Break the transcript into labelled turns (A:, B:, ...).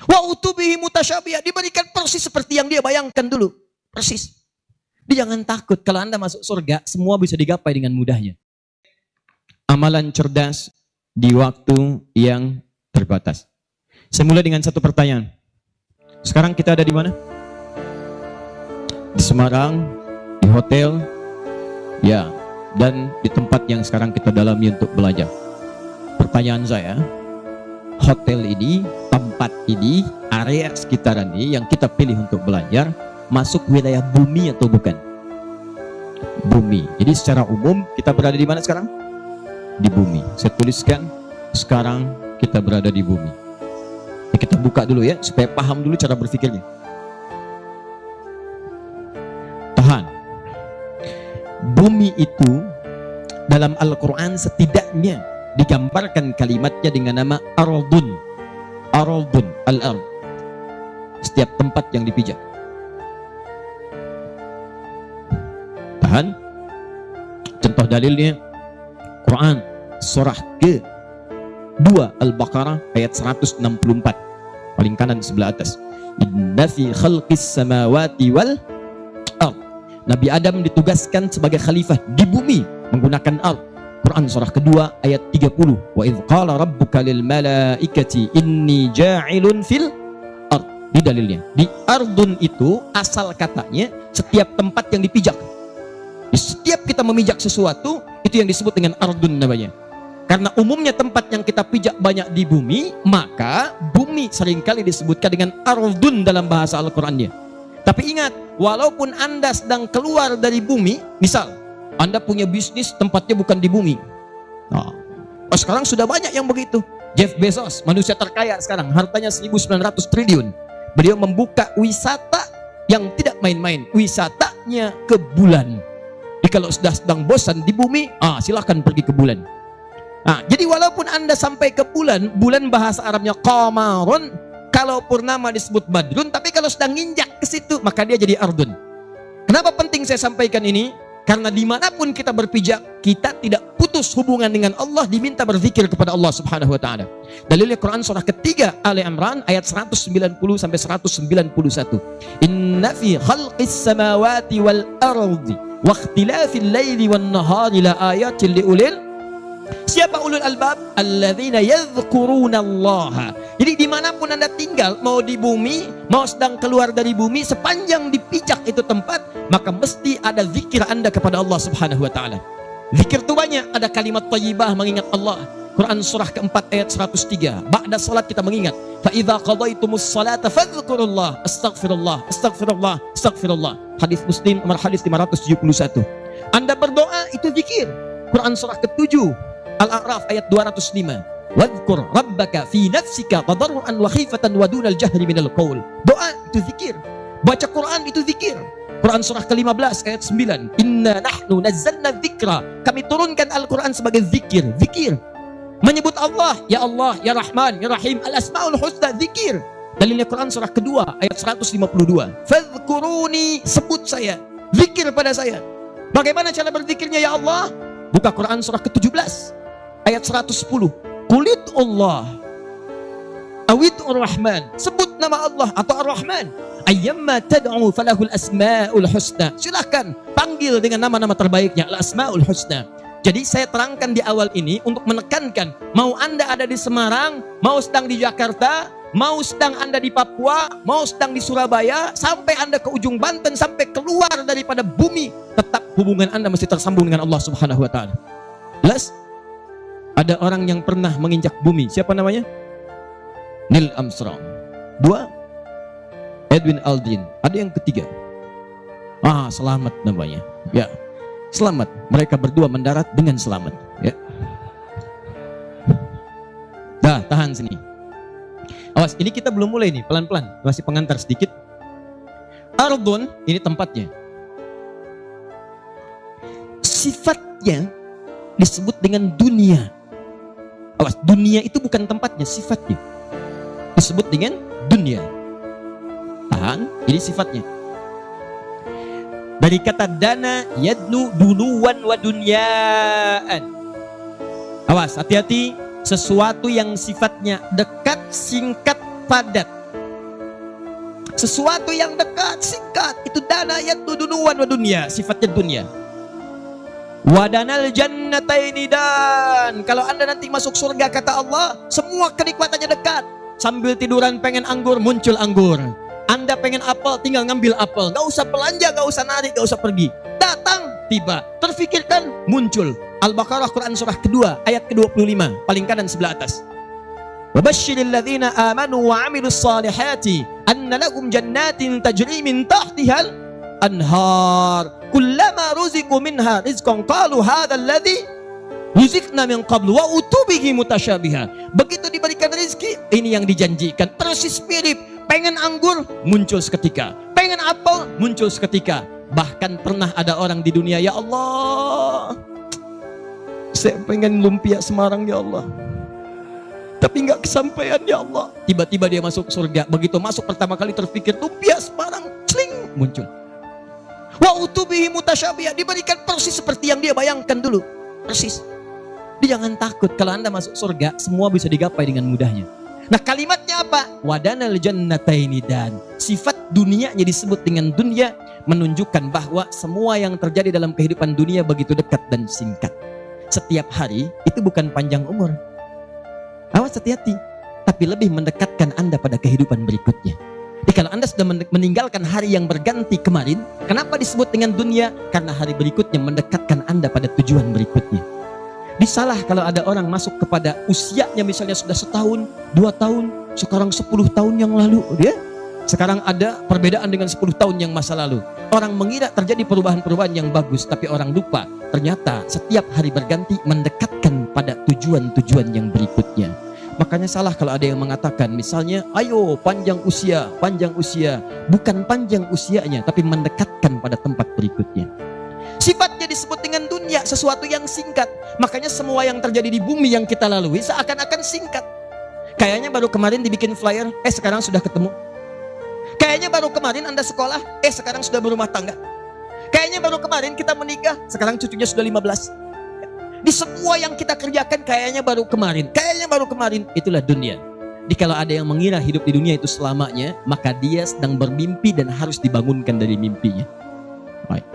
A: Wa utubihi mutasyabiha, diberikan persis seperti yang dia bayangkan dulu. Persis. Dia jangan takut kalau Anda masuk surga, semua bisa digapai dengan mudahnya. Amalan cerdas di waktu yang terbatas. Saya mulai dengan satu pertanyaan. Sekarang kita ada di mana? Di Semarang, di hotel, ya, dan di tempat yang sekarang kita dalami untuk belajar. Pertanyaan saya, hotel ini, tempat ini, area sekitaran ini yang kita pilih untuk belajar, masuk wilayah bumi atau bukan? Bumi. Jadi secara umum kita berada di mana sekarang? Di bumi. Saya tuliskan, sekarang kita berada di bumi. Ya, kita buka dulu ya, supaya paham dulu cara berpikirnya. Tahan. Bumi itu dalam Al-Quran setidaknya digambarkan kalimatnya dengan nama Ardun. Ardun, al-ard. Setiap tempat yang dipijak. Tahan. Contoh dalilnya Quran surah ke-2 Al-Baqarah ayat 164, paling kanan sebelah atas. Inna fi khalqis samawati wal ard. Nabi Adam ditugaskan sebagai khalifah di bumi menggunakan ard. Quran surah kedua ayat 30. Wa idz qala rabbuka lil malaikati inni ja'ilun fil ard. Di dalilnya, di ardun itu asal katanya setiap tempat yang dipijak. Di setiap kita memijak sesuatu, itu yang disebut dengan ardun namanya. Karena umumnya tempat yang kita pijak banyak di bumi, maka bumi seringkali disebutkan dengan ardun dalam bahasa Al-Qur'annya. Tapi ingat, walaupun Anda sedang keluar dari bumi, misal Anda punya bisnis tempatnya bukan di bumi. Nah, sekarang sudah banyak yang begitu. Jeff Bezos, manusia terkaya sekarang, hartanya 1.900 triliun. Beliau membuka wisata yang tidak main-main, wisatanya ke bulan. Jadi kalau sudah sedang bosan di bumi, silakan pergi ke bulan. Nah, jadi walaupun Anda sampai ke bulan, bulan bahasa Arabnya qamarun, kalau purnama disebut badrun, tapi kalau sedang nginjak ke situ, maka dia jadi ardun. Kenapa penting saya sampaikan ini? Karena dimanapun kita berpijak, kita tidak putus hubungan dengan Allah, diminta berzikir kepada Allah Subhanahu wa Ta'ala. Dalilnya Quran surah ketiga Ali Imran ayat 190 sampai 191. Inna fi khalqis samawati wal ardi wa ikhtilafil laili wan nahari la ayatin liulil. Siapa ulul albab? Alladzina yadhkuruna Allah. Jadi dimanapun Anda tinggal, mau di bumi, mau sedang keluar dari bumi, sepanjang dipijak itu tempat, maka mesti ada zikir Anda kepada Allah Subhanahu wa Ta'ala. Zikir itu banyak, ada kalimat thayyibah mengingat Allah. Quran surah keempat ayat 103. Ba'da salat kita mengingat. Fa idza qadaitumus salata fadhkurullah, astaghfirullah, astaghfirullah, astaghfirullah. Hadis Muslim nomor hadis 571. Anda berdoa itu zikir. Quran surah ke-7 Al-A'raf ayat 205. Wadhkur rabbaka fi nafsika tadarruan wa khifatan wa dunal jahri minal qaul. Doa itu zikir. Baca Quran itu zikir. Quran surah ke-15 ayat 9. Inna nahnu nazzalna dzikra. Kami turunkan Al-Quran sebagai zikir. Zikir. Menyebut Allah, ya Allah, ya Rahman, ya Rahim, al-asmaul husna, zikir. Dalilnya Quran surah kedua ayat 152. Fadhkuruni, sebut saya. Zikir pada saya. Bagaimana cara berzikirnya ya Allah? Buka Quran surah ke-17 ayat 110. Qulit Allah awid ar-Rahman, sebut nama Allah atau ar-Rahman. Ayyamma tad'u falahul asmaul husna. Silakan panggil dengan nama-nama terbaiknya, al-asmaul husna. Jadi saya terangkan di awal ini untuk menekankan, mau Anda ada di Semarang, mau sedang di Jakarta, mau sedang Anda di Papua, mau sedang di Surabaya, sampai Anda ke ujung Banten, sampai keluar daripada bumi, tetap hubungan Anda mesti tersambung dengan Allah Subhanahu wa Ta'ala. Jelas? Ada orang yang pernah menginjak bumi. Siapa namanya? Neil Armstrong. 2, Edwin Aldrin. Ada yang ketiga. Selamat namanya. Ya, selamat. Mereka berdua mendarat dengan selamat. Ya. Dah, tahan sini. Awas, ini kita belum mulai nih, pelan-pelan. Masih pengantar sedikit. Ardun, ini tempatnya. Sifatnya disebut dengan dunia. Awas, dunia itu bukan tempatnya, sifatnya disebut dengan dunia. Tahan, ini sifatnya. Dari kata dana, yadnu, dunuwan wa dunyaan. Awas, hati-hati. Sesuatu yang sifatnya dekat, singkat, padat. Sesuatu yang dekat, singkat. Itu dana yang tudunuan wa dunia, sifatnya dunia. Wadanal jannataini, dan kalau Anda nanti masuk surga kata Allah, semua kenikmatannya dekat. Sambil tiduran pengen anggur, muncul anggur. Anda pengen apel, tinggal ngambil apel. Gak usah belanja, gak usah narik, gak usah pergi. Datang, tiba. Terfikirkan, muncul. Al-Baqarah Quran surah kedua ayat ke-25, paling kanan sebelah atas. Wabashshiril ladzina amanu wa 'amilus salihati anna lahum jannatin tajri min tahtihal anhar kullama ruziqu minha rizqan qalu hadzal ladzi ruziqna min qablu wa utubihi mutasyabiha. Begitu diberikan rezeki, ini yang dijanjikan, persis mirip. Pengen anggur, muncul seketika. Pengen apel, muncul seketika. Bahkan pernah ada orang di dunia, ya Allah, saya pengen lumpia Semarang ya Allah, tapi nggak kesampaian ya Allah. Tiba-tiba dia masuk surga. Begitu masuk pertama kali terpikir lumpia Semarang, cling, muncul. Wa utubihi mutasyabiha, diberikan persis seperti yang dia bayangkan dulu, persis. Dia jangan takut, kalau Anda masuk surga semua bisa digapai dengan mudahnya. Nah, kalimatnya apa? Wadanal jannataini, dan sifat dunianya disebut dengan dunia, menunjukkan bahwa semua yang terjadi dalam kehidupan dunia begitu dekat dan singkat. Setiap hari itu bukan panjang umur. Awas, hati-hati. Tapi lebih mendekatkan Anda pada kehidupan berikutnya. Jadi kalau Anda sudah meninggalkan hari yang berganti kemarin, kenapa disebut dengan dunia? Karena hari berikutnya mendekatkan Anda pada tujuan berikutnya. Disalah kalau ada orang masuk kepada usianya misalnya sudah 1 tahun, 2 tahun, sekarang 10 tahun yang lalu. Sekarang ada perbedaan dengan 10 tahun yang masa lalu. Orang mengira terjadi perubahan-perubahan yang bagus, tapi orang lupa ternyata setiap hari berganti mendekatkan pada tujuan-tujuan yang berikutnya. Makanya salah kalau ada yang mengatakan misalnya, ayo panjang usia. Bukan panjang usianya, tapi mendekatkan pada tempat berikutnya. Sifatnya disebut dengan dunia, sesuatu yang singkat. Makanya semua yang terjadi di bumi yang kita lalui seakan-akan singkat. Kayaknya baru kemarin dibikin flyer, sekarang sudah ketemu. Kayaknya baru kemarin Anda sekolah, sekarang sudah berumah tangga. Kayaknya baru kemarin kita menikah, sekarang cucunya sudah 15. Di semua yang kita kerjakan kayaknya baru kemarin, itulah dunia. Jadi kalau ada yang mengira hidup di dunia itu selamanya, maka dia sedang bermimpi dan harus dibangunkan dari mimpinya. Baik.